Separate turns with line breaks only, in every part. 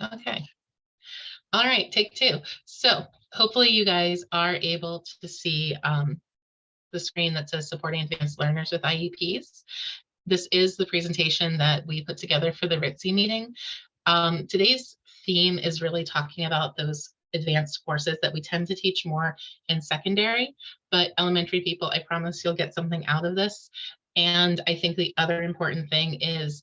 Okay. All right, take two. So hopefully you guys are able to see the screen that says supporting advanced learners with IEPs. This is the presentation that we put together for the RITSI meeting. Today's theme is really talking about those advanced courses that we tend to teach more in secondary, but elementary people, I promise you'll get something out of this. And I think the other important thing is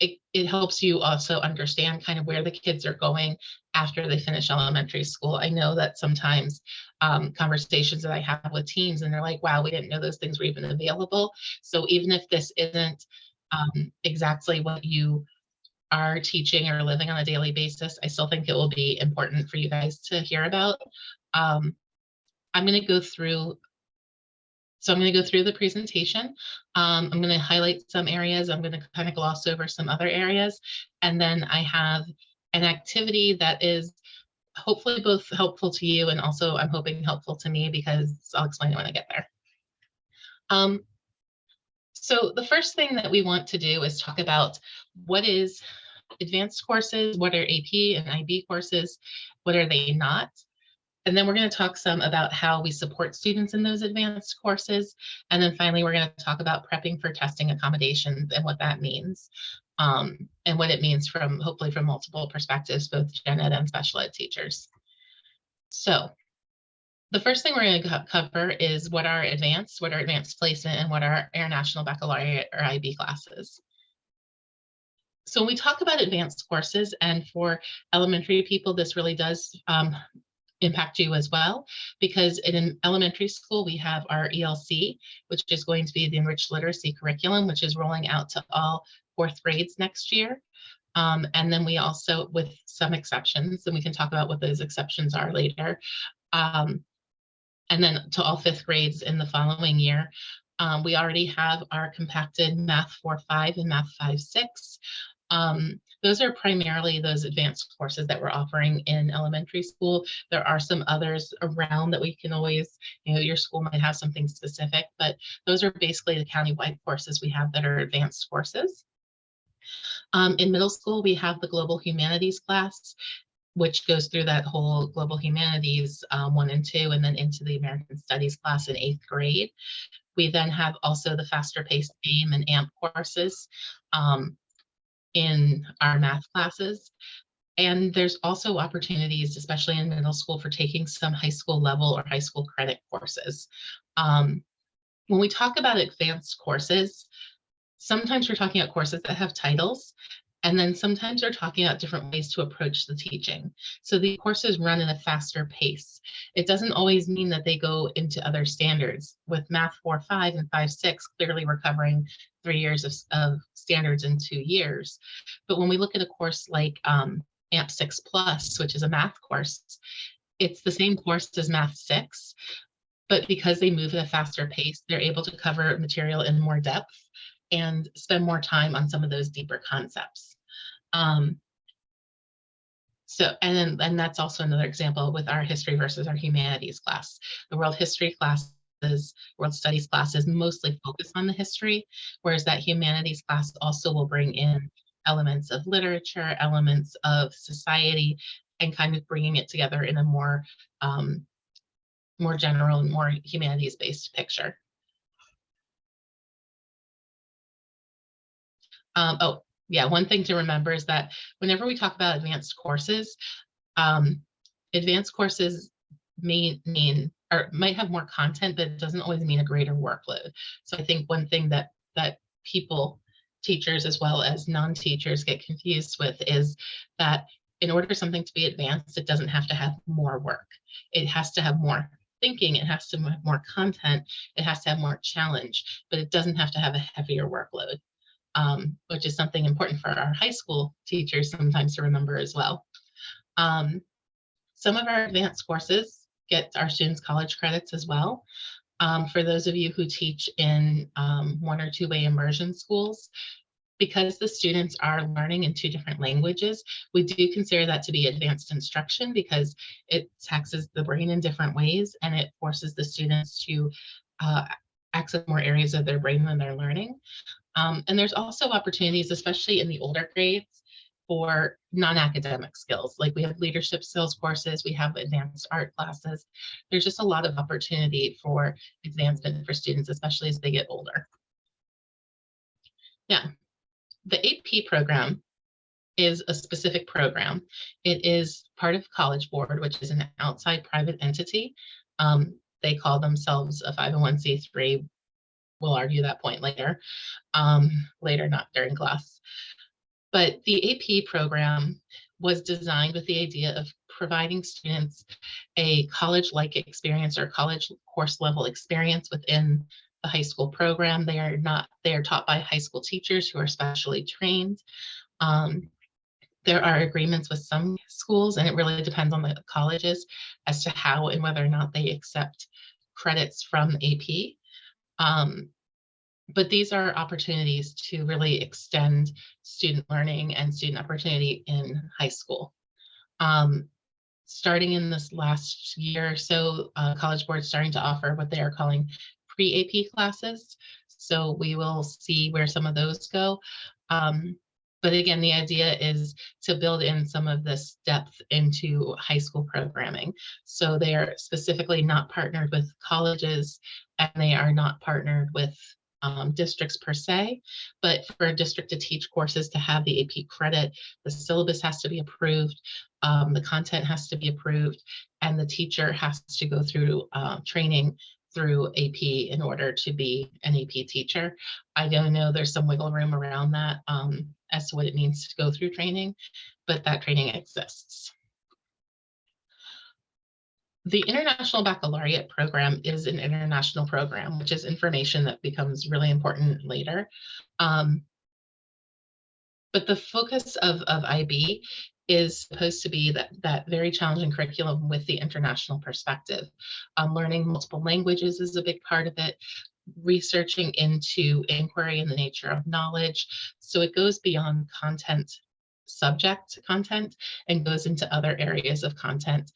it helps you also understand kind of where the kids are going after they finish elementary school. I know that sometimes conversations that I have with teams and they're like, wow, we didn't know those things were even available. So even if this isn't exactly what you are teaching or living on a daily basis, I still think it will be important for you guys to hear about. Um, I'm going to go through So I'm going to go through the presentation. I'm going to highlight some areas. I'm going to kind of gloss over some other areas. And then I have an activity that is hopefully both helpful to you and also I'm hoping helpful to me because I'll explain it when I get there. So the first thing that we want to do is talk about what is advanced courses, what are AP and IB courses, what are they not? And then we're going to talk some about how we support students in those advanced courses. And then finally, we're going to talk about prepping for testing accommodations and what that means. And what it means from hopefully from multiple perspectives, both gen ed and special ed teachers. So the first thing we're going to cover is what are advanced placement, and what are Air National Baccalaureate or IB classes. So when we talk about advanced courses, and for elementary people, this really does impact you as well, because in elementary school, we have our ELC, which is going to be the enriched literacy curriculum, which is rolling out to all fourth grades next year. And then we also, with some exceptions, and we can talk about what those exceptions are later, and then to all fifth grades in the following year. We already have our compacted Math 4.5 and Math 5.6. Those are primarily those advanced courses that we're offering in elementary school. There are some others around that we can always, your school might have something specific, but those are basically the countywide courses we have that are advanced courses. In middle school, we have the Global Humanities class, which goes through that whole Global Humanities 1 and 2, and then into the American Studies class in 8th grade. We then have also the faster paced AIM and AMP courses in our math classes. And there's also opportunities, especially in middle school, for taking some high school level or high school credit courses. When we talk about advanced courses, sometimes we're talking about courses that have titles, and then sometimes we're talking about different ways to approach the teaching. So the courses run in a faster pace. It doesn't always mean that they go into other standards. With Math 4.5 and 5.6, clearly we're covering 3 years of standards in 2 years. But when we look at a course like AMP 6 Plus, which is a math course, it's the same course as Math 6, but because they move at a faster pace, they're able to cover material in more depth and spend more time on some of those deeper concepts. And that's also another example with our history versus our humanities class. The world history classes, world studies classes mostly focus on the history, whereas that humanities class also will bring in elements of literature, elements of society, and kind of bringing it together in a more general and more humanities-based picture. Oh, yeah, one thing to remember is that whenever we talk about advanced courses may mean or might have more content, but it doesn't always mean a greater workload. So I think one thing that people, teachers as well as non-teachers, get confused with is that in order for something to be advanced, it doesn't have to have more work. It has to have more thinking, it has to have more content, it has to have more challenge, but it doesn't have to have a heavier workload. Which is something important for our high school teachers sometimes to remember as well. Some of our advanced courses get our students college credits as well. For those of you who teach in 1 or 2 way immersion schools, because the students are learning in 2 different languages, we do consider that to be advanced instruction because it taxes the brain in different ways and it forces the students to access more areas of their brain when they're learning. And there's also opportunities, especially in the older grades, for non-academic skills. Like we have leadership skills courses, we have advanced art classes. There's just a lot of opportunity for advancement for students, especially as they get older. Yeah, the AP program is a specific program. It is part of College Board, which is an outside private entity. They call themselves a 501c3. We'll argue that point later, not during class. But the AP program was designed with the idea of providing students a college-like experience or college course level experience within the high school program. They are taught by high school teachers who are specially trained. There are agreements with some schools, and it really depends on the colleges as to how and whether or not they accept credits from AP. But these are opportunities to really extend student learning and student opportunity in high school. Starting in this last year or so, College Board is starting to offer what they are calling pre-AP classes. So we will see where some of those go. But again, the idea is to build in some of this depth into high school programming. So they are specifically not partnered with colleges, and they are not partnered with districts per se, but for a district to teach courses to have the AP credit, the syllabus has to be approved, the content has to be approved, and the teacher has to go through training through AP in order to be an AP teacher. I don't know, there's some wiggle room around that as to what it means to go through training, but that training exists. The International Baccalaureate program is an international program, which is information that becomes really important later. But the focus of IB is supposed to be that very challenging curriculum with the international perspective. Learning multiple languages is a big part of it. Researching into inquiry and the nature of knowledge. So it goes beyond content, subject content, and goes into other areas of content,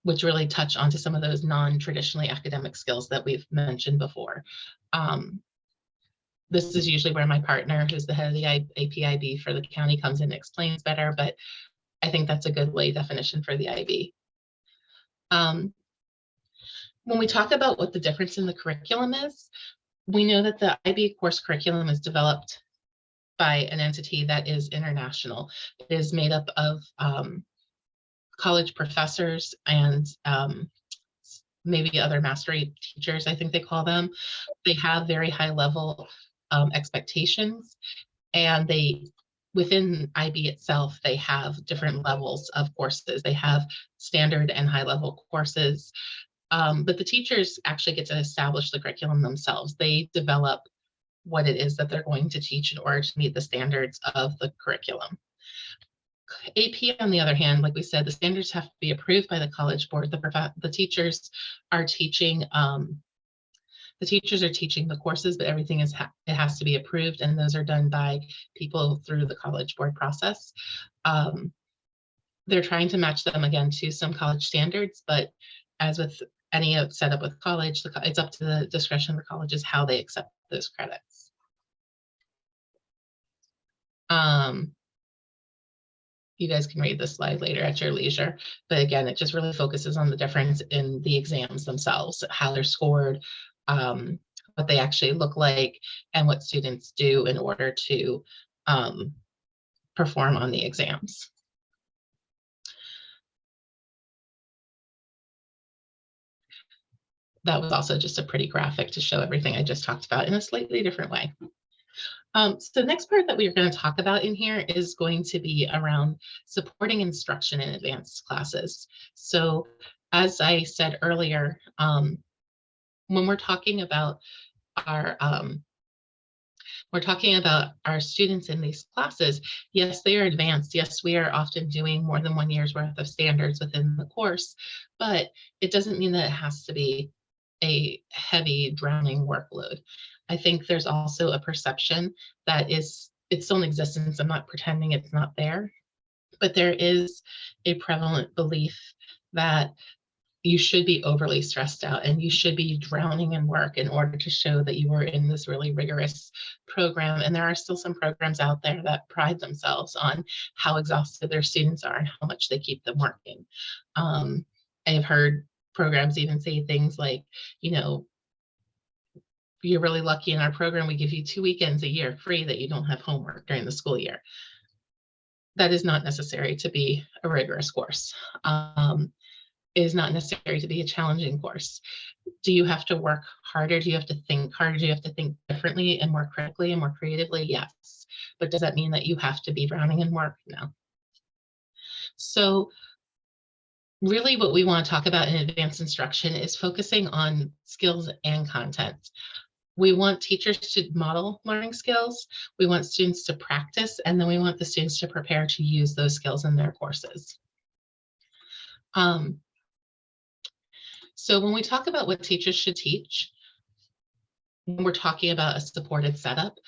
which really touch onto some of those non-traditionally academic skills that we've mentioned before. This is usually where my partner, who's the head of the APIB for the county, comes in and explains better, but I think that's a good lay definition for the IB. When we talk about what the difference in the curriculum is, we know that the IB course curriculum is developed by an entity that is international. It is made up of college professors and maybe other mastery teachers, I think they call them. They have very high level expectations, and within IB itself, they have different levels of courses. They have standard and high level courses, but the teachers actually get to establish the curriculum themselves. They develop what it is that they're going to teach in order to meet the standards of the curriculum. AP, on the other hand, like we said, the standards have to be approved by the College Board. The teachers are teaching the courses, but everything it has to be approved, and those are done by people through the College Board process. They're trying to match them again to some college standards, but as with any setup with college, it's up to the discretion of the colleges how they accept those credits. You guys can read this slide later at your leisure, but again, it just really focuses on the difference in the exams themselves, how they're scored, what they actually look like, and what students do in order to perform on the exams. That was also just a pretty graphic to show everything I just talked about in a slightly different way. So the next part that we're going to talk about in here is going to be around supporting instruction in advanced classes. So as I said earlier, when we're talking about our students in these classes, yes, they are advanced. Yes, we are often doing more than 1 year's worth of standards within the course, but it doesn't mean that it has to be a heavy, drowning workload. I think there's also a perception that it's still in existence. I'm not pretending it's not there, but there is a prevalent belief that you should be overly stressed out and you should be drowning in work in order to show that you were in this really rigorous program. And there are still some programs out there that pride themselves on how exhausted their students are and how much they keep them working. I've heard programs even say things like, you know, you're really lucky in our program, we give you 2 weekends a year free that you don't have homework during the school year. That is not necessary to be a rigorous course. It is not necessary to be a challenging course. Do you have to work harder? Do you have to think harder? Do you have to think differently and more critically and more creatively? Yes. But does that mean that you have to be drowning in work? No. So really what we want to talk about in advanced instruction is focusing on skills and content. We want teachers to model learning skills. We want students to practice, and then we want the students to prepare to use those skills in their courses. So when we talk about what teachers should teach, when we're talking about a supported setup,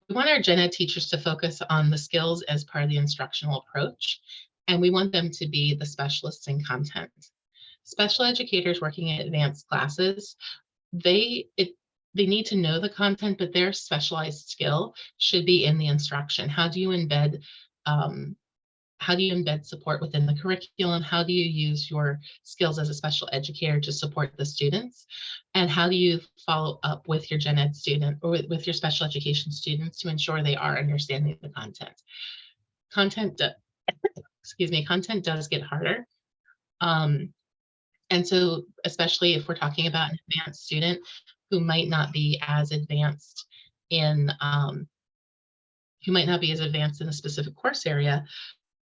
we want our gen ed teachers to focus on the skills as part of the instructional approach, and we want them to be the specialists in content. Special educators working in advanced classes, they need to know the content, but their specialized skill should be in the instruction. How do you embed support within the curriculum? How do you use your skills as a special educator to support the students? And how do you follow up with your gen ed student or with your special education students to ensure they are understanding the content? Content does get harder. And so, especially if we're talking about an advanced student who might not be as advanced in a specific course area,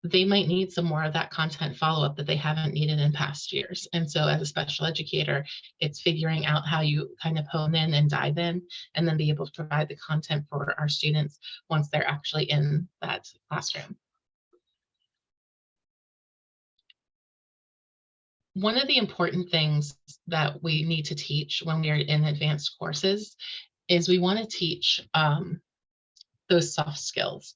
they might need some more of that content follow-up that they haven't needed in past years. And so as a special educator, it's figuring out how you kind of hone in and dive in and then be able to provide the content for our students once they're actually in that classroom. One of the important things that we need to teach when we are in advanced courses is we want to teach those soft skills.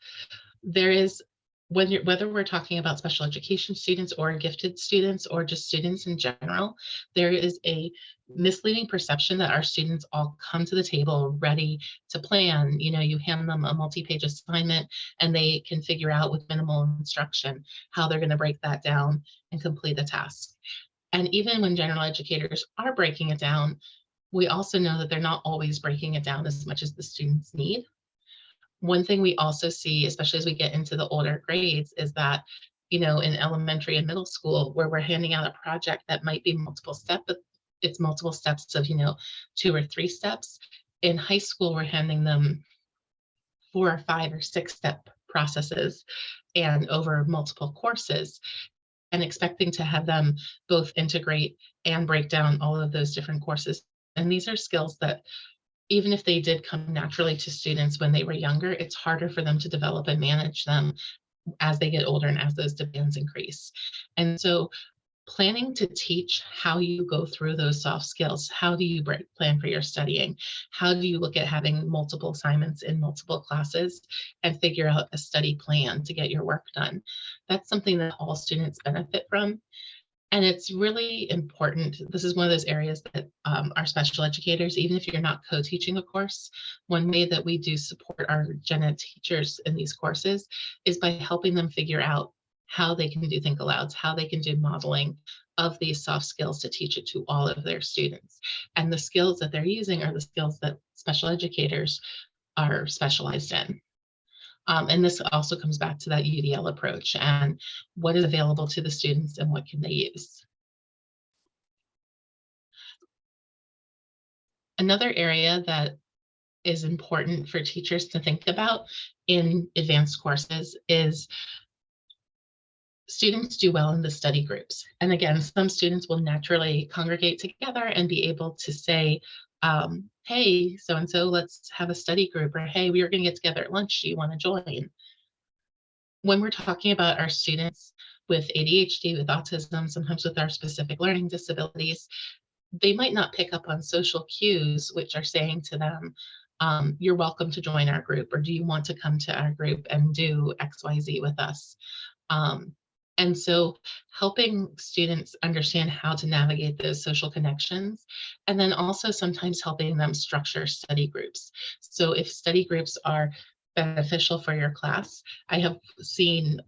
There is, whether we're talking about special education students or gifted students or just students in general, there is a misleading perception that our students all come to the table ready to plan. You know, you hand them a multi-page assignment and they can figure out with minimal instruction how they're going to break that down and complete a task. And even when general educators are breaking it down, we also know that they're not always breaking it down as much as the students need. One thing we also see, especially as we get into the older grades, is that, you know, in elementary and middle school, where we're handing out a project that might be multiple steps, but it's multiple steps of, you know, 2 or 3 steps. In high school, we're handing them 4 or 5 or 6 step processes and over multiple courses, and expecting to have them both integrate and break down all of those different courses. And these are skills that, even if they did come naturally to students when they were younger, it's harder for them to develop and manage them as they get older and as those demands increase. And so planning to teach how you go through those soft skills. How do you plan for your studying? How do you look at having multiple assignments in multiple classes and figure out a study plan to get your work done? That's something that all students benefit from. And it's really important. This is one of those areas that our special educators, even if you're not co-teaching a course, one way that we do support our gen ed teachers in these courses is by helping them figure out how they can do think alouds, how they can do modeling of these soft skills to teach it to all of their students. And the skills that they're using are the skills that special educators are specialized in. And this also comes back to that UDL approach and what is available to the students and what can they use. Another area that is important for teachers to think about in advanced courses is students do well in the study groups. And again, some students will naturally congregate together and be able to say, hey, so-and-so, let's have a study group, or hey, we are going to get together at lunch. Do you want to join? When we're talking about our students with ADHD, with autism, sometimes with our specific learning disabilities, they might not pick up on social cues, which are saying to them, you're welcome to join our group, or do you want to come to our group and do XYZ with us? And so helping students understand how to navigate those social connections, and then also sometimes helping them structure study groups. So if study groups are beneficial for your class, I have seen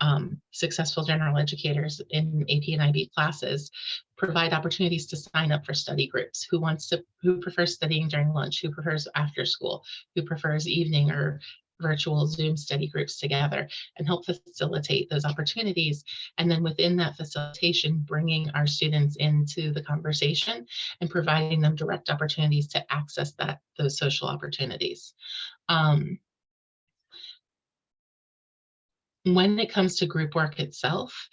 successful general educators in AP and IB classes provide opportunities to sign up for study groups. Who prefers studying during lunch, who prefers after school, who prefers evening or virtual Zoom study groups together, and help facilitate those opportunities. And then within that facilitation, bringing our students into the conversation and providing them direct opportunities to access those social opportunities. Um, when it comes to group work itself,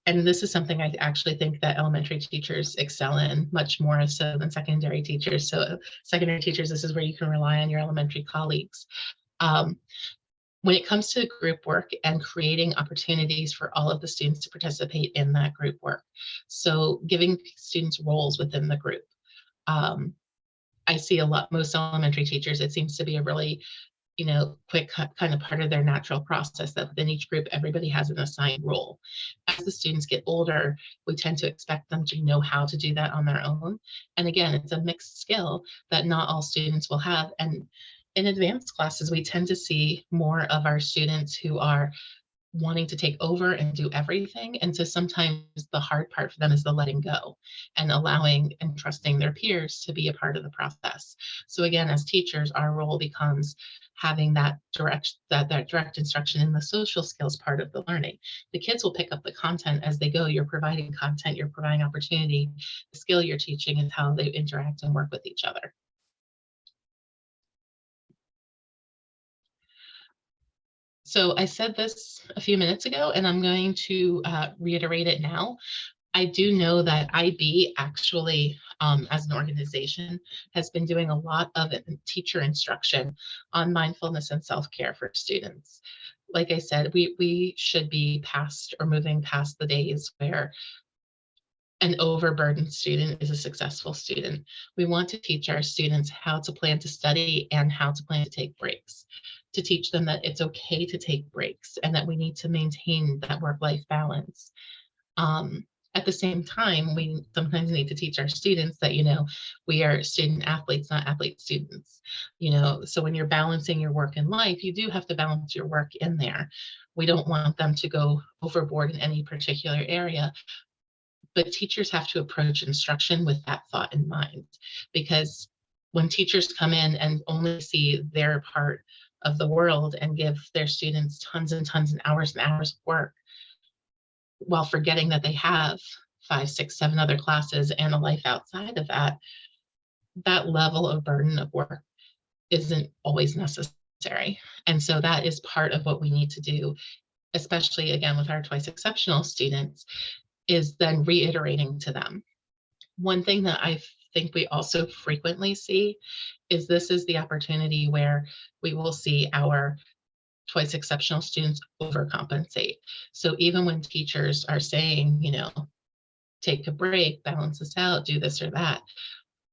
and this is something I actually think that elementary teachers excel in much more so than secondary teachers. So secondary teachers, this is where you can rely on your elementary colleagues. Um, when it comes to group work and creating opportunities for all of the students to participate in that group work. So giving students roles within the group. Um, I see most elementary teachers, it seems to be a really, quick kind of part of their natural process that within each group, everybody has an assigned role. As the students get older, we tend to expect them to know how to do that on their own. And again, it's a mixed skill that not all students will have. And in advanced classes, we tend to see more of our students who are wanting to take over and do everything. And so sometimes the hard part for them is the letting go and allowing and trusting their peers to be a part of the process. So again, as teachers, our role becomes having that direct instruction in the social skills part of the learning. The kids will pick up the content as they go. You're providing content, you're providing opportunity. The skill you're teaching is how they interact and work with each other. So I said this a few minutes ago, and I'm going to reiterate it now. I do know that IB actually, as an organization, has been doing a lot of teacher instruction on mindfulness and self-care for students. Like I said, we should be past or moving past the days where an overburdened student is a successful student. We want to teach our students how to plan to study and how to plan to take breaks, to teach them that it's okay to take breaks and that we need to maintain that work-life balance. At the same time, we sometimes need to teach our students that, we are student athletes, not athlete students. So when you're balancing your work and life, you do have to balance your work in there. We don't want them to go overboard in any particular area, but teachers have to approach instruction with that thought in mind, because when teachers come in and only see their part of the world and give their students tons and tons and hours of work, while forgetting that they have 5, 6, 7 other classes and a life outside of that, that level of burden of work isn't always necessary. And so that is part of what we need to do, especially again with our twice exceptional students, is then reiterating to them. One thing that I think we also frequently see is this is the opportunity where we will see our twice exceptional students overcompensate. So even when teachers are saying, take a break, balance this out, do this or that,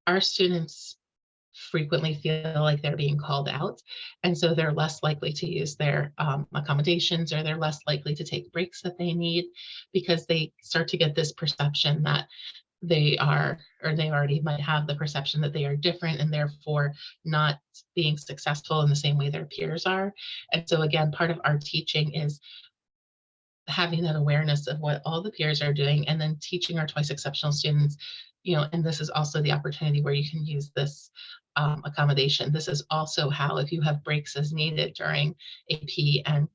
our students frequently feel like they're being called out. And so they're less likely to use their accommodations, or they're less likely to take breaks that they need, because they start to get this perception that they are, or they already might have the perception that they are different and therefore not being successful in the same way their peers are. And so again, part of our teaching is having that awareness of what all the peers are doing, and then teaching our twice exceptional students, and this is also the opportunity where you can use this accommodation. This is also how, if you have breaks as needed during AP and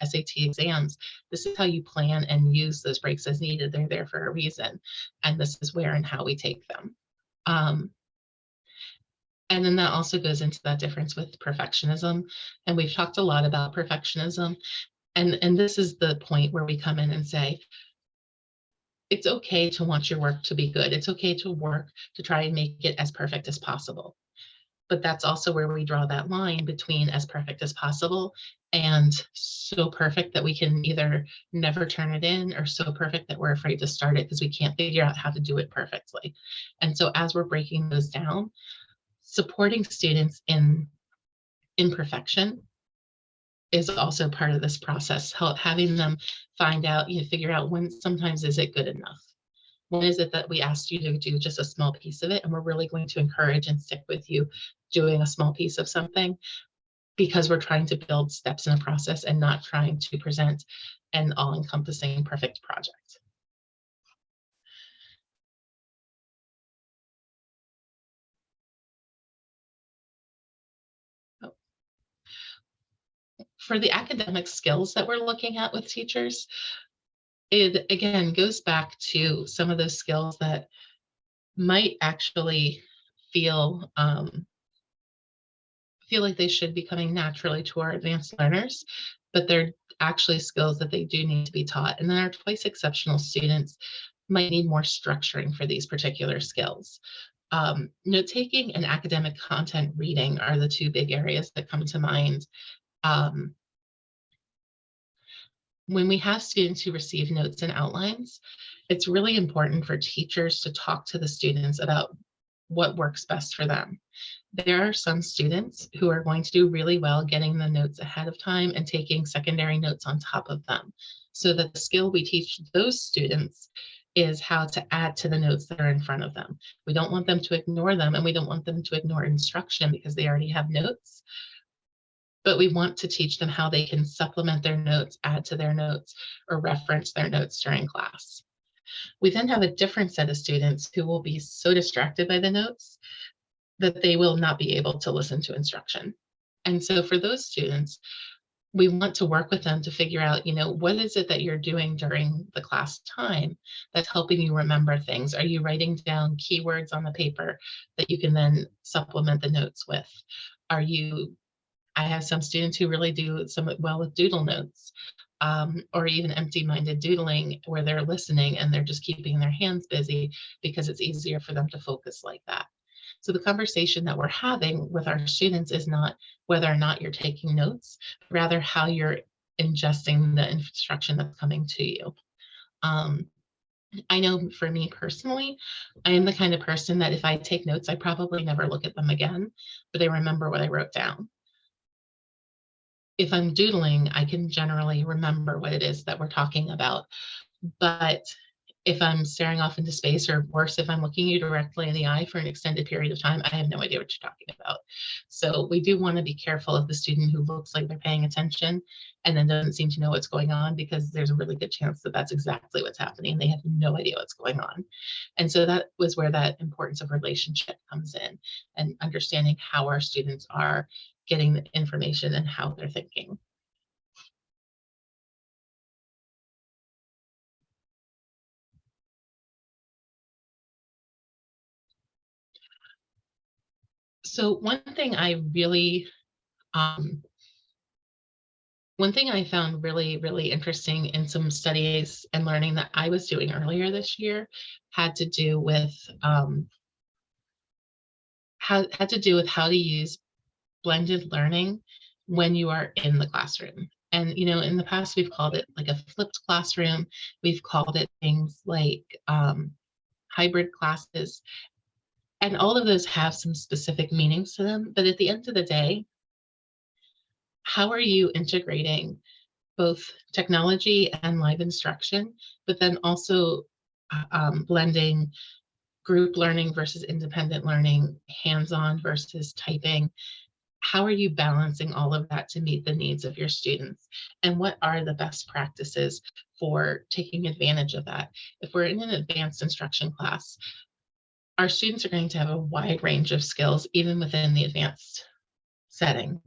SAT exams, this is how you plan and use those breaks as needed. They're there for a reason. And this is where and how we take them. And then that also goes into that difference with perfectionism. And we've talked a lot about perfectionism. And this is the point where we come in and say, it's okay to want your work to be good. It's okay to work to try and make it as perfect as possible. But that's also where we draw that line between as perfect as possible and so perfect that we can either never turn it in, or so perfect that we're afraid to start it because we can't figure out how to do it perfectly. And so as we're breaking those down, supporting students in imperfection is also part of this process, having them find out, figure out when sometimes is it good enough? When is it that we asked you to do just a small piece of it, and we're really going to encourage and stick with you doing a small piece of something because we're trying to build steps in a process and not trying to present an all-encompassing perfect project. For the academic skills that we're looking at with teachers, it again goes back to some of those skills that might actually feel feel like they should be coming naturally to our advanced learners, but they're actually skills that they do need to be taught. And then our twice exceptional students might need more structuring for these particular skills. Note taking and academic content reading are the two big areas that come to mind. Um, when we have students who receive notes and outlines, it's really important for teachers to talk to the students about what works best for them. There are some students who are going to do really well getting the notes ahead of time and taking secondary notes on top of them. So that the skill we teach those students is how to add to the notes that are in front of them. We don't want them to ignore them, and we don't want them to ignore instruction because they already have notes. But we want to teach them how they can supplement their notes, add to their notes, or reference their notes during class. We then have a different set of students who will be so distracted by the notes that they will not be able to listen to instruction. And so for those students, we want to work with them to figure out, what is it that you're doing during the class time that's helping you remember things? Are you writing down keywords on the paper that you can then supplement the notes with? I have some students who really do somewhat well with doodle notes, or even empty-minded doodling where they're listening and they're just keeping their hands busy because it's easier for them to focus like that. So the conversation that we're having with our students is not whether or not you're taking notes, rather how you're ingesting the instruction that's coming to you. I know for me personally, I am the kind of person that if I take notes, I probably never look at them again, but I remember what I wrote down. If I'm doodling, I can generally remember what it is that we're talking about. But if I'm staring off into space, or worse, if I'm looking you directly in the eye for an extended period of time, I have no idea what you're talking about. So we do want to be careful of the student who looks like they're paying attention and then doesn't seem to know what's going on, because there's a really good chance that that's exactly what's happening. They have no idea what's going on. And so that was where that importance of relationship comes in, and understanding how our students are getting the information and how they're thinking. So um, one thing I found really, really interesting in some studies and learning that I was doing earlier this year had to do with how to use blended learning when you are in the classroom. And in the past, we've called it like a flipped classroom. We've called it things like hybrid classes, and all of those have some specific meanings to them. But at the end of the day, how are you integrating both technology and live instruction, but then also blending group learning versus independent learning, hands-on versus typing? How are you balancing all of that to meet the needs of your students? And what are the best practices for taking advantage of that? If we're in an advanced instruction class, our students are going to have a wide range of skills, even within the advanced setting.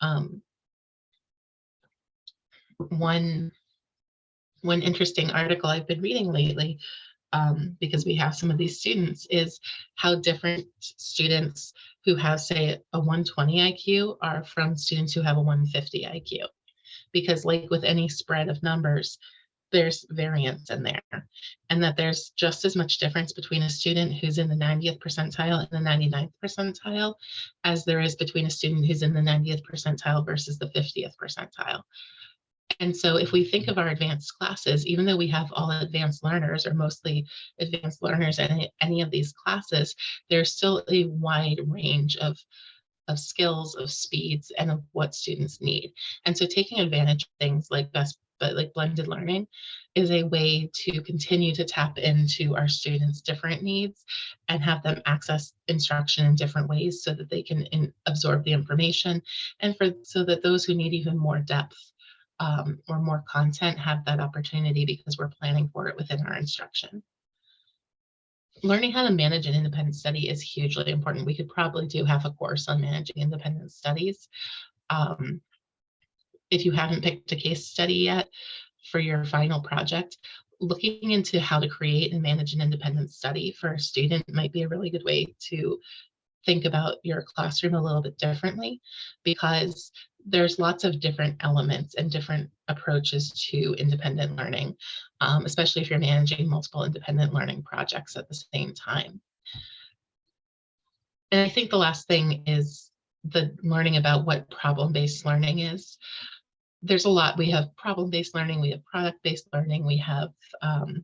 Um, one interesting article I've been reading lately, because we have some of these students, is how different students who have, say, a 120 IQ are from students who have a 150 IQ. Because like with any spread of numbers, there's variance in there, and that there's just as much difference between a student who's in the 90th percentile and the 99th percentile as there is between a student who's in the 90th percentile versus the 50th percentile. And so if we think of our advanced classes, even though we have all advanced learners or mostly advanced learners in any of these classes, there's still a wide range of of skills, of speeds, and of what students need. And so taking advantage of things like best, but like blended learning is a way to continue to tap into our students' different needs and have them access instruction in different ways so that they can absorb the information, and so that those who need even more depth or more content have that opportunity because we're planning for it within our instruction. Learning how to manage an independent study is hugely important. We could probably do half a course on managing independent studies. Um, if you haven't picked a case study yet for your final project, looking into how to create and manage an independent study for a student might be a really good way to think about your classroom a little bit differently, because there's lots of different elements and different approaches to independent learning, especially if you're managing multiple independent learning projects at the same time. And I think the last thing is the learning about what problem-based learning is. There's a lot. We have problem-based learning, we have product-based learning, we have, I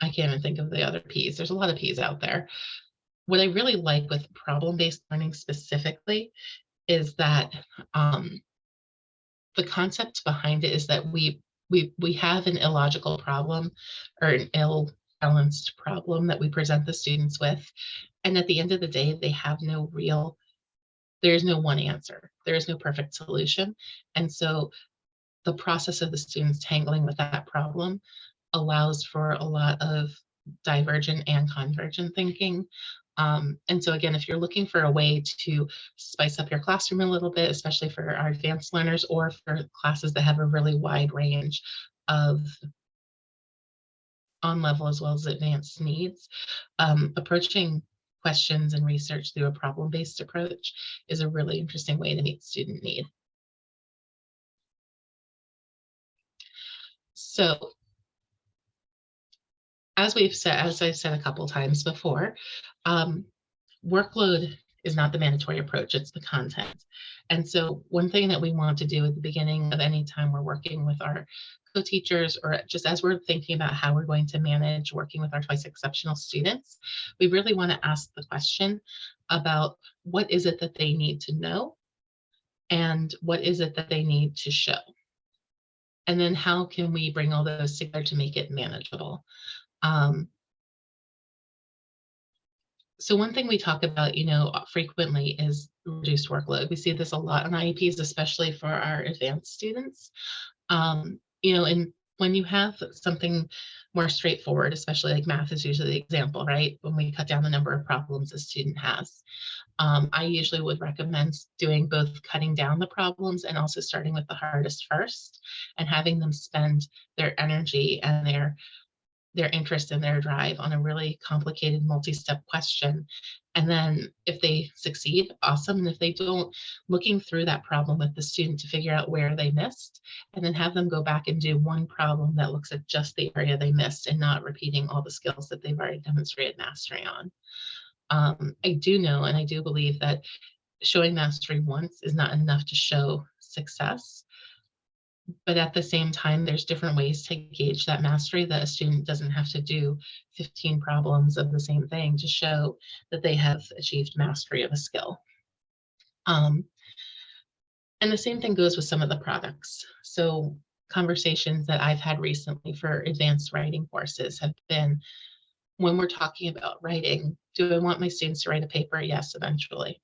can't even think of the other P's. There's a lot of P's out there. What I really like with problem-based learning specifically is that the concept behind it is that we have an illogical problem or an ill-balanced problem that we present the students with, and at the end of the day, they have no real, there's no one answer. There is no perfect solution, and so the process of the students tangling with that problem allows for a lot of divergent and convergent thinking. And so again, if you're looking for a way to spice up your classroom a little bit, especially for our advanced learners or for classes that have a really wide range of on-level as well as advanced needs, approaching questions and research through a problem-based approach is a really interesting way to meet student need. So as I've said a couple times before, workload is not the mandatory approach, it's the content. And so one thing that we want to do at the beginning of any time we're working with our co-teachers, or just as we're thinking about how we're going to manage working with our twice exceptional students, we really want to ask the question about what is it that they need to know and what is it that they need to show. And then how can we bring all those together to make it manageable? So one thing we talk about, frequently is reduced workload. We see this a lot on IEPs, especially for our advanced students. And when you have something more straightforward, especially like math is usually the example, right? When we cut down the number of problems a student has. I usually would recommend doing both cutting down the problems and also starting with the hardest first and having them spend their energy and their interest and their drive on a really complicated multi-step question. And then if they succeed, awesome. And if they don't, looking through that problem with the student to figure out where they missed, and then have them go back and do one problem that looks at just the area they missed and not repeating all the skills that they've already demonstrated mastery on. I do know, and I do believe that showing mastery once is not enough to show success. But at the same time, there's different ways to gauge that mastery, that a student doesn't have to do 15 problems of the same thing to show that they have achieved mastery of a skill. And the same thing goes with some of the products. So conversations that I've had recently for advanced writing courses have been, when we're talking about writing, do I want my students to write a paper? Yes, eventually.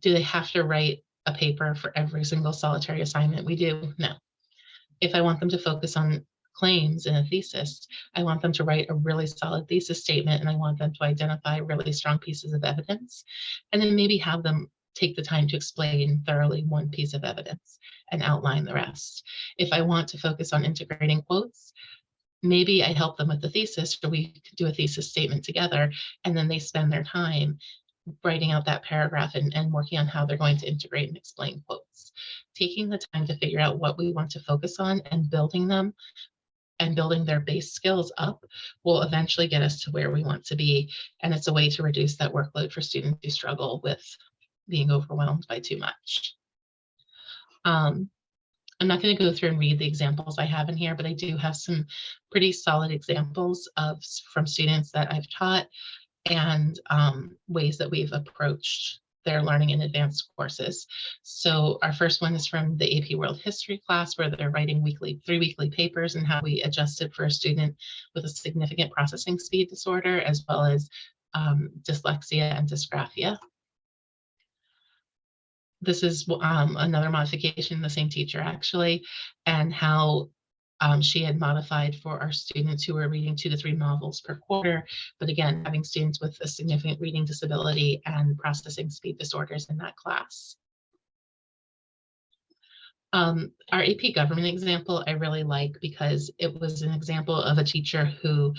Do they have to write a paper for every single solitary assignment? We do? No. If I want them to focus on claims in a thesis, I want them to write a really solid thesis statement, and I want them to identify really strong pieces of evidence, and then maybe have them take the time to explain thoroughly one piece of evidence and outline the rest. If I want to focus on integrating quotes, maybe I help them with the thesis, or we could do a thesis statement together, and then they spend their time writing out that paragraph and working on how they're going to integrate and explain quotes. Taking the time to figure out what we want to focus on and building them and building their base skills up will eventually get us to where we want to be. And it's a way to reduce that workload for students who struggle with being overwhelmed by too much. I'm not going to go through and read the examples I have in here, but I do have some pretty solid examples from students that I've taught. and ways that we've approached their learning in advanced courses. So our first one is from the AP World History class, where they're writing three weekly papers, and how we adjusted for a student with a significant processing speed disorder, as well as dyslexia and dysgraphia. This is another modification, the same teacher actually, and how she had modified for our students who were reading 2 to 3 novels per quarter, but again, having students with a significant reading disability and processing speed disorders in that class. Our AP government example I really like, because it was an example of a teacher who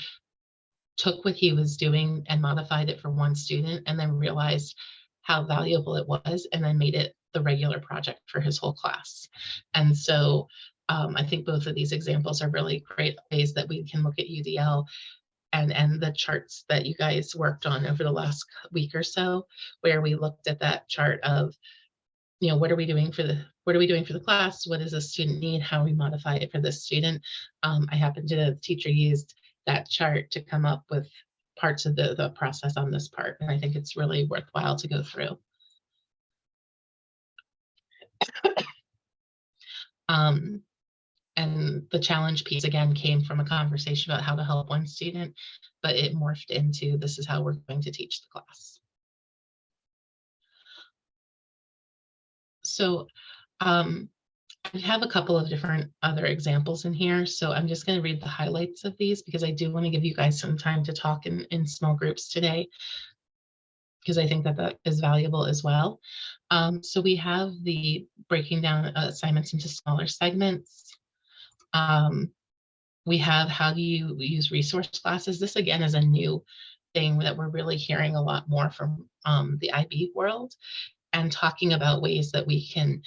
took what he was doing and modified it for one student, and then realized how valuable it was, and then made it the regular project for his whole class. And so I think both of these examples are really great ways that we can look at UDL, and the charts that you guys worked on over the last week or so, where we looked at that chart of, you know, what are we doing for the class? What does the student need? How we modify it for this student? I happen to, the teacher used that chart to come up with parts of the process on this part, and I think it's really worthwhile to go through. And the challenge piece again came from a conversation about how to help one student, but it morphed into, this is how we're going to teach the class. So I have a couple of different other examples in here, so I'm just going to read the highlights of these, because I do want to give you guys some time to talk in small groups today, because I think that that is valuable as well. So we have the breaking down assignments into smaller segments. We have how do you use resource classes. This again is a new thing that we're really hearing a lot more from the IB world, and talking about ways that we can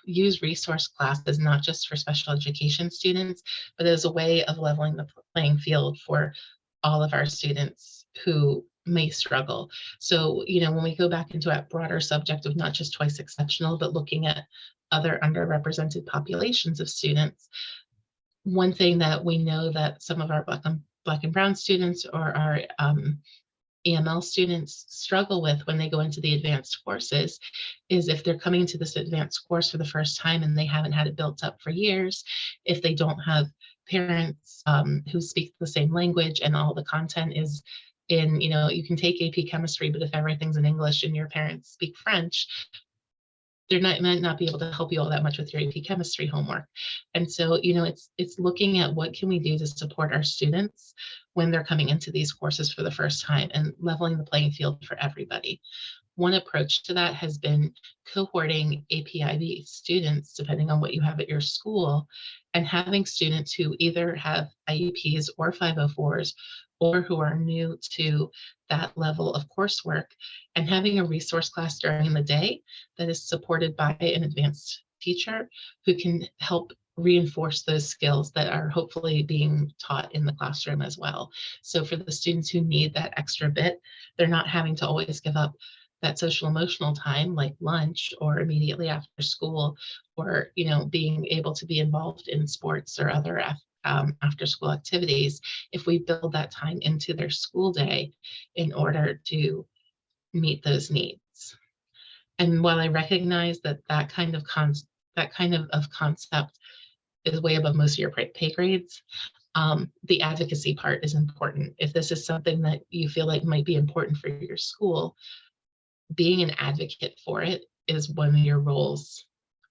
use resource classes not just for special education students, but as a way of leveling the playing field for all of our students who may struggle. So, you know, when we go back into that broader subject of not just twice exceptional, but looking at other underrepresented populations of students, one thing that we know that some of our Black and Brown students, or our EML students, struggle with when they go into the advanced courses is, if they're coming to this advanced course for the first time and they haven't had it built up for years, if they don't have parents who speak the same language, and all the content is in, you know, you can take AP chemistry, but if everything's in English and your parents speak French, might not be able to help you all that much with your AP chemistry homework. And so, you know, it's looking at what can we do to support our students when they're coming into these courses for the first time, and leveling the playing field for everybody. One approach to that has been cohorting AP/IB students, depending on what you have at your school, and having students who either have IEPs or 504s, or who are new to that level of coursework, and having a resource class during the day that is supported by an advanced teacher who can help reinforce those skills that are hopefully being taught in the classroom as well. So for the students who need that extra bit, they're not having to always give up that social emotional time, like lunch or immediately after school, or, you know, being able to be involved in sports or other after school activities, if we build that time into their school day in order to meet those needs. And while I recognize that that kind of concept is way above most of your pay grades, the advocacy part is important. If this is something that you feel like might be important for your school, being an advocate for it is one of your roles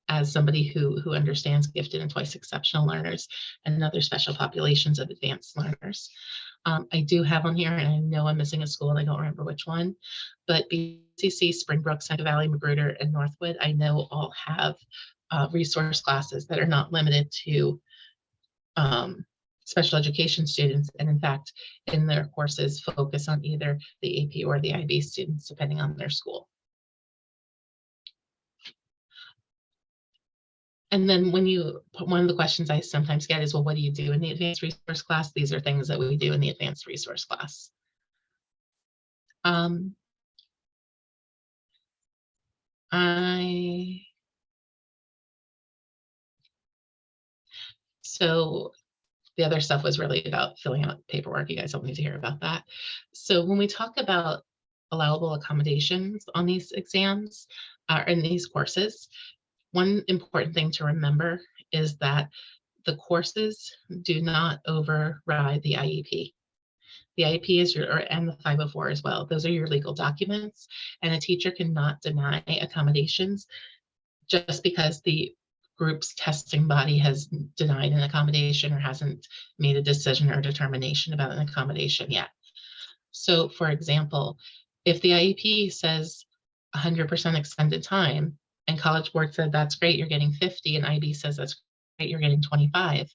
as somebody who understands gifted and twice exceptional learners and other special populations of advanced learners. I do have on here, and I know I'm missing a school and I don't remember which one, but BCC, Springbrook, Central Valley, Magruder, and Northwood, I know all have resource classes that are not limited to special education students, and in fact, in their courses, focus on either the AP or the IB students, depending on their school. And then one of the questions I sometimes get is, well, what do you do in the advanced resource class? These are things that we do in the advanced resource class. So The other stuff was really about filling out paperwork. You guys don't need to hear about that. So when we talk about allowable accommodations on these exams in these courses, one important thing to remember is that the courses do not override the IEP. The IEP is and the 504 as well. Those are your legal documents, and a teacher cannot deny accommodations just because the group's testing body has denied an accommodation or hasn't made a decision or determination about an accommodation yet. So for example, if the IEP says 100% extended time and College Board said, that's great, you're getting 50, and IB says, that's great, you're getting 25,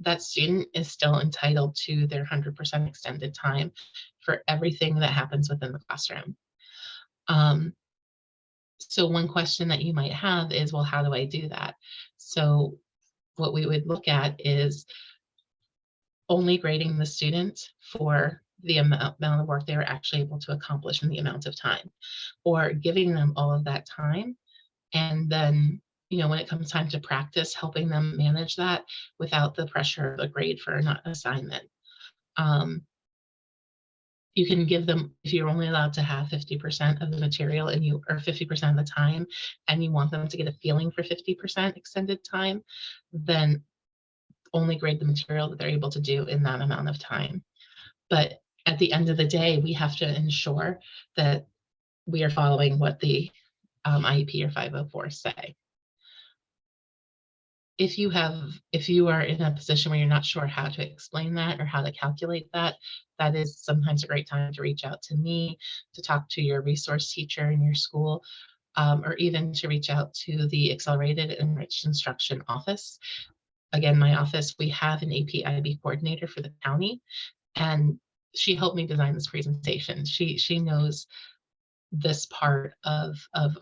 that student is still entitled to their 100% extended time for everything that happens within the classroom. So one question that you might have is, well, how do I do that? So what we would look at is only grading the student for the amount of work they were actually able to accomplish in the amount of time, or giving them all of that time. And then, when it comes time to practice, helping them manage that without the pressure of a grade for an assignment. You can give them, if you're only allowed to have 50% of the material or 50% of the time, and you want them to get a feeling for 50% extended time, then only grade the material that they're able to do in that amount of time. But at the end of the day, we have to ensure that we are following what the IEP or 504 say. If you are in a position where you're not sure how to explain that or how to calculate that, that is sometimes a great time to reach out to me, to talk to your resource teacher in your school, or even to reach out to the Accelerated Enriched Instruction office. Again, my office, we have an AP IB coordinator for the county, and she helped me design this presentation. She knows this part of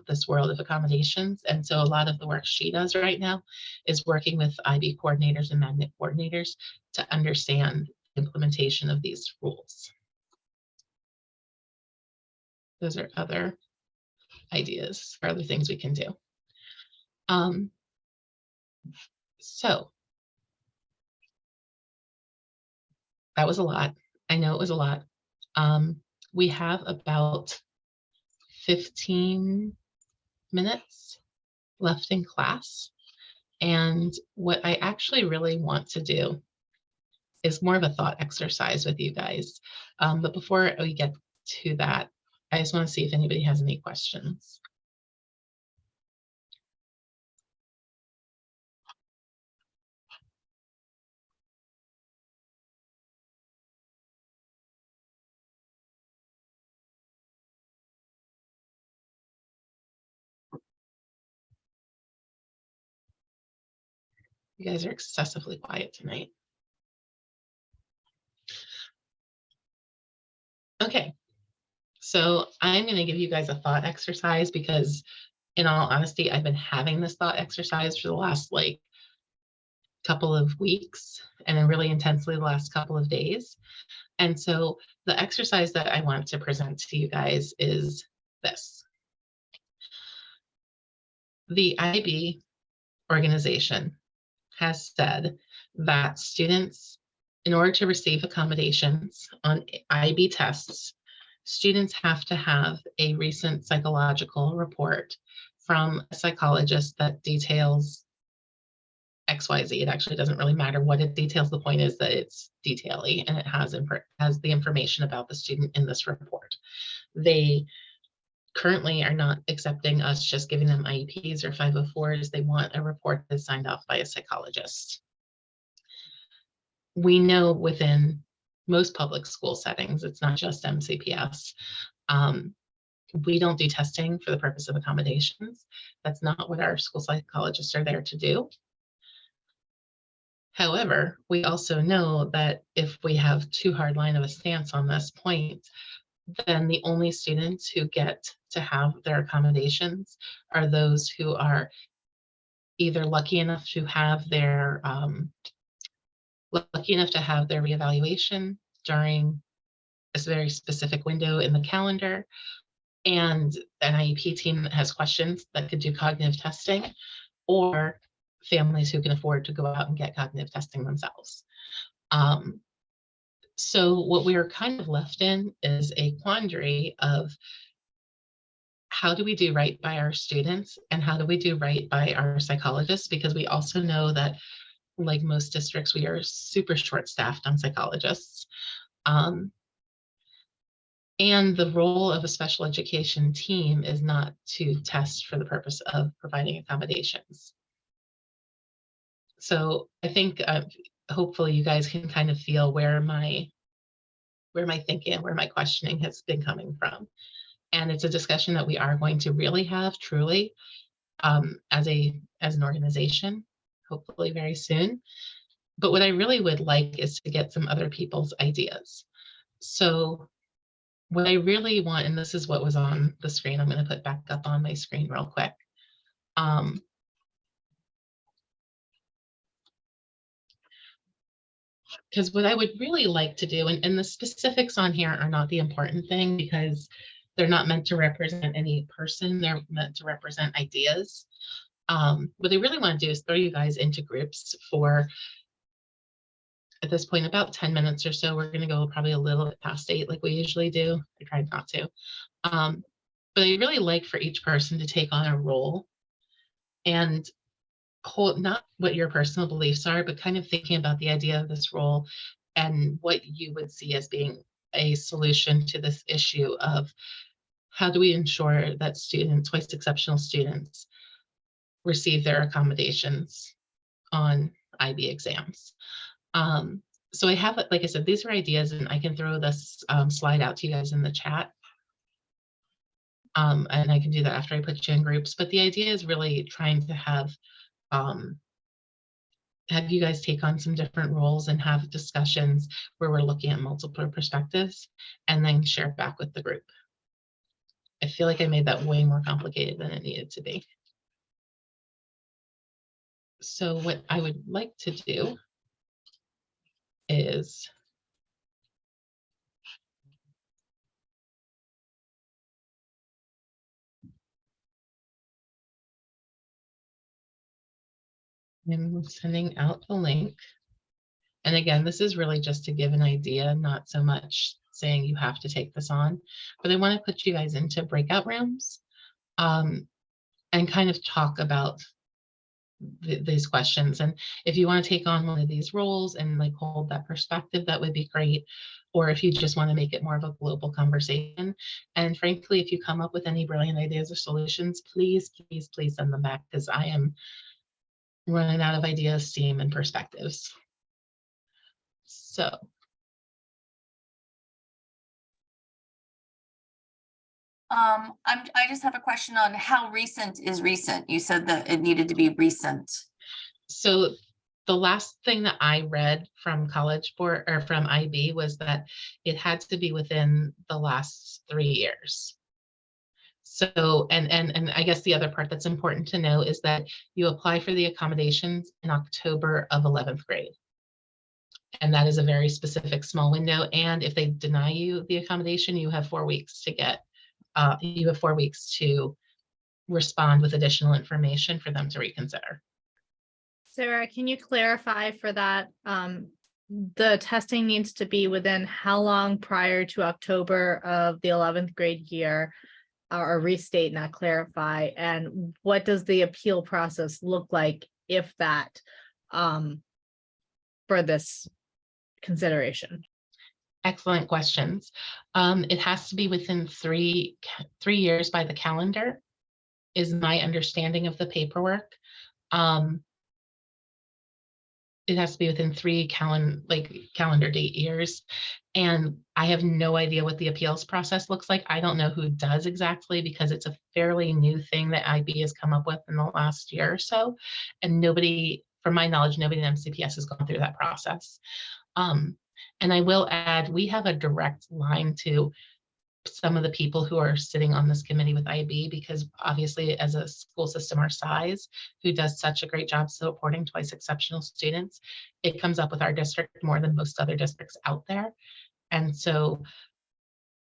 this world of accommodations. And so a lot of the work she does right now is working with IB coordinators and magnet coordinators to understand the implementation of these rules. Those are other ideas or other things we can do. So that was a lot. I know it was a lot. We have about 15 minutes left in class. And what I actually really want to do is more of a thought exercise with you guys. But before we get to that, I just want to see if anybody has any questions. You guys are excessively quiet tonight. Okay, so I'm going to give you guys a thought exercise because, in all honesty, I've been having this thought exercise for the last couple of weeks, and then really intensely the last couple of days. And so the exercise that I want to present to you guys is this. The IB organization has said that students, in order to receive accommodations on IB tests, students have to have a recent psychological report from a psychologist that details XYZ. It actually doesn't really matter what it details. The point is that it's detail-y and it has the information about the student in this report. They currently are not accepting us just giving them IEPs or 504s. They want a report that's signed off by a psychologist. We know within most public school settings, it's not just MCPS, we don't do testing for the purpose of accommodations. That's not what our school psychologists are there to do. However, we also know that if we have too hard line of a stance on this point, then the only students who get to have their accommodations are those who are either lucky enough to have their reevaluation during a very specific window in the calendar, and an IEP team that has questions that could do cognitive testing, or families who can afford to go out and get cognitive testing themselves. So what we are kind of left in is a quandary of how do we do right by our students and how do we do right by our psychologists? Because we also know that, like most districts, we are super short-staffed on psychologists. Um, and the role of a special education team is not to test for the purpose of providing accommodations. So I think hopefully you guys can kind of feel where my thinking, where my questioning has been coming from. And it's a discussion that we are going to really have truly as an organization, hopefully very soon. But what I really would like is to get some other people's ideas. So what I really want, and this is what was on the screen, I'm going to put back up on my screen real quick. Because what I would really like to do, and the specifics on here are not the important thing because they're not meant to represent any person, they're meant to represent ideas. What I really want to do is throw you guys into groups for, at this point, about 10 minutes or so. We're going to go probably a little bit past 8 like we usually do. I tried not to. But I really like for each person to take on a role and hold not what your personal beliefs are, but kind of thinking about the idea of this role and what you would see as being a solution to this issue of how do we ensure that students, twice exceptional students, receive their accommodations on IB exams. So I have, like I said, these are ideas, and I can throw this slide out to you guys in the chat. And I can do that after I put you in groups. But the idea is really trying to have you guys take on some different roles and have discussions where we're looking at multiple perspectives and then share back with the group. I feel like I made that way more complicated than it needed to be. So what I would like to do is I'm sending out a link. And again, this is really just to give an idea, not so much saying you have to take this on, but I want to put you guys into breakout rooms and kind of talk about these questions. And if you want to take on one of these roles and like hold that perspective, that would be great. Or if you just want to make it more of a global conversation. And frankly, if you come up with any brilliant ideas or solutions, please, please, please send them back because I am running out of ideas, steam, and perspectives. So
I just have a question on how recent is recent. You said that it needed to be recent.
So the last thing that I read from College Board or from IB was that it had to be within the last 3 years. So, and I guess the other part that's important to know is that you apply for the accommodations in October of 11th grade. And that is a very specific small window. And if they deny you the accommodation, you have 4 weeks to get, you have 4 weeks to respond with additional information for them to reconsider.
Sarah, can you clarify for that? The testing needs to be within how long prior to October of the 11th grade year, or restate, not clarify, and what does the appeal process look like if that, for this consideration?
Excellent questions. It has to be within 3 years by the calendar, is my understanding of the paperwork. It has to be within 3 calendar date years. And I have no idea what the appeals process looks like. I don't know who does exactly because it's a fairly new thing that IB has come up with in the last year or so. And nobody, from my knowledge, nobody in MCPS has gone through that process. And I will add, we have a direct line to some of the people who are sitting on this committee with IB, because obviously as a school system our size, who does such a great job supporting twice exceptional students, it comes up with our district more than most other districts out there. And so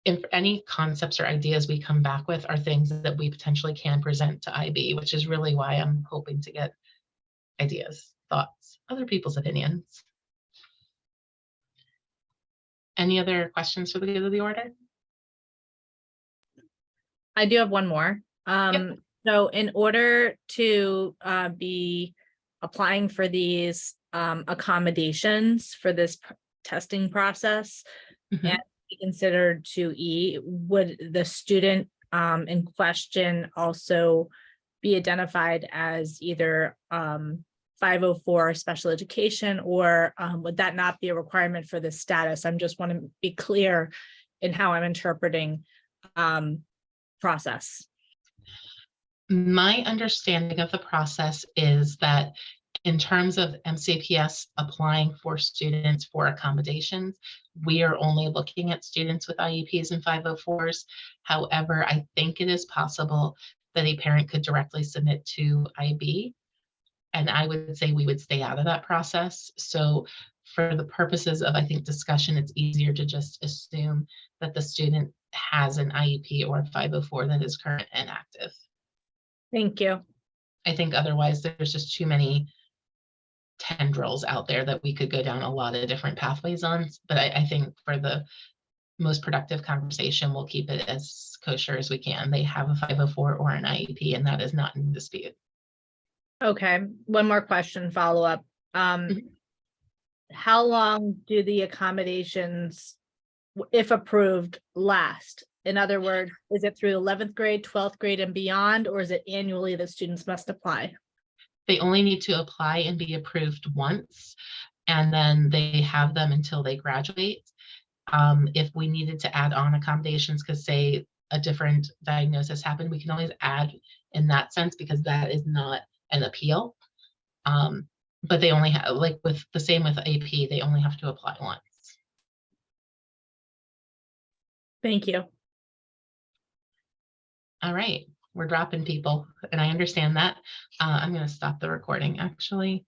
if any concepts or ideas we come back with are things that we potentially can present to IB, which is really why I'm hoping to get ideas, thoughts, other people's opinions. Any other questions for the good of the order?
I do have one more. So in order to be applying for these accommodations for this testing process
Mhm.
and be considered 2E, would the student in question also be identified as either 504 special education, or would that not be a requirement for this status? I'm just want to be clear in how I'm interpreting process.
My understanding of the process is that in terms of MCPS applying for students for accommodations, we are only looking at students with IEPs and 504s. However, I think it is possible that a parent could directly submit to IB. And I would say we would stay out of that process. So for the purposes of, I think, discussion, it's easier to just assume that the student has an IEP or a 504 that is current and active.
Thank you.
I think otherwise there's just too many tendrils out there that we could go down a lot of different pathways on. But I think for the most productive conversation, we'll keep it as kosher as we can. They have a 504 or an IEP, and that is not in dispute.
Okay, one more question, follow up.
Mhm.
How long do the accommodations, if approved, last? In other words, is it through 11th grade, 12th grade and beyond, or is it annually that students must apply?
They only need to apply and be approved once, and then they have them until they graduate. If we needed to add on accommodations, because say a different diagnosis happened, we can always add in that sense because that is not an appeal. But they only have, like with the same with AP, they only have to apply once.
Thank you.
All right, we're dropping people, and I understand that. I'm going to stop the recording actually.